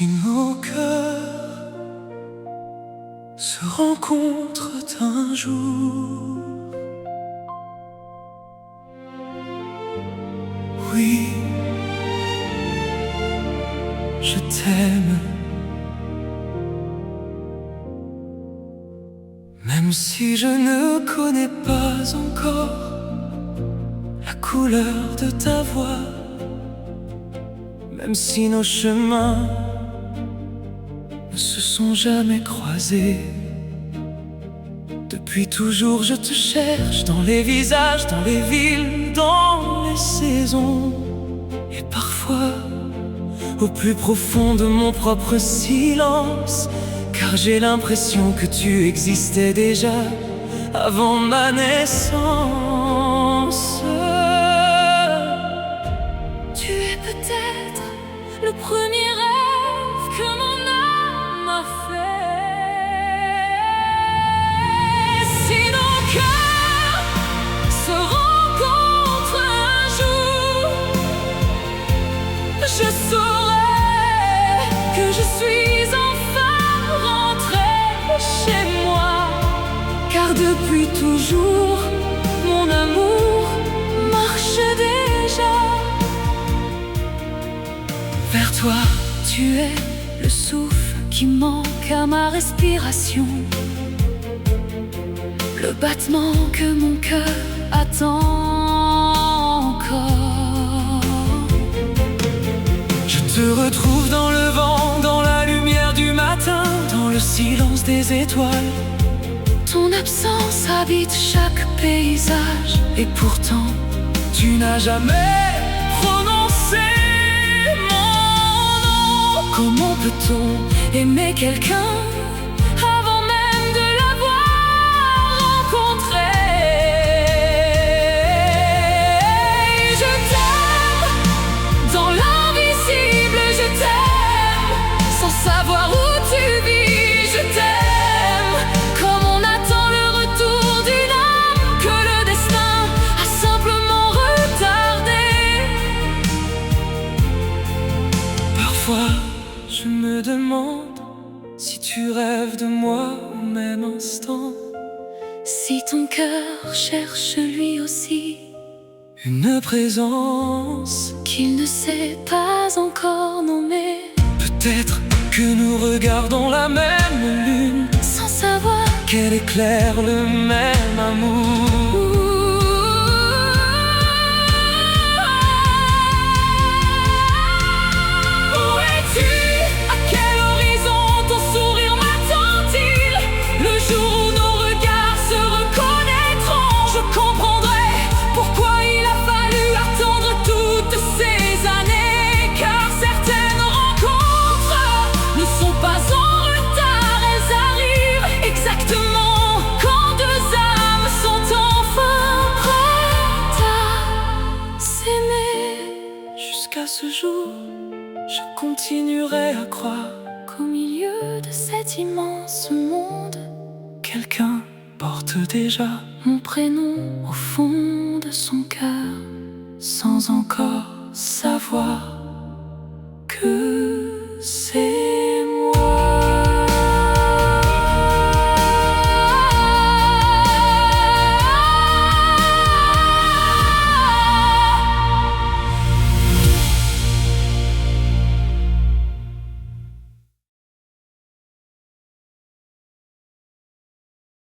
Si nos cœurs se rencontrent un jour, oui, je t'aime. Même si je ne connais pas encore la couleur de ta voix, même si nos chemins ne se sont jamais croisés, depuis toujours je te cherche dans les visages, dans les villes, dans les saisons. Et parfois, au plus profond de mon propre silence, car j'ai l'impression que tu existais déjà avant ma naissance. Tu es peut-être le premier rêve que mon âme a fait. Si nos cœurs se rencontrent un jour, je saurai que je suis enfin rentrée chez moi, car depuis toujours mon amour marche déjà vers toi. Tu es le souffle qui manque à ma respiration, le battement que mon cœur attend encore. Je te retrouve dans le vent, dans la lumière du matin, dans le silence des étoiles. Ton absence habite chaque paysage, Et pourtant, tu n'as jamais prononcé mon nom. comment peut-on aimer quelqu'un avant même de l'avoir rencontré? Je t'aime dans l'invisible, je t'aime sans savoir où tu vis, je t'aime comme on attend le retour d'une âme que le destin a simplement retardé. Parfois, je me demande si tu rêves de moi au même instant. Si ton cœur cherche lui aussi Une présence. qu'il ne sait pas encore nommer, Peut-être que nous regardons la même lune, sans savoir qu'elle éclaire le même amour. Où es-tu? À quel horizon ton sourire m'attend-il? Le jour où nos regards se reconnaîtront, je comprendrai pourquoi il a fallu attendre toutes ces années. Car certaines rencontres ne sont pas en retard, elles arrivent exactement quand deux âmes sont enfin prêtes à s'aimer. Jusqu'à ce jour, je continuerai à croire Qu'au milieu de cet immense monde, quelqu'un porte déjà mon prénom au fond de son cœur, sans encore savoir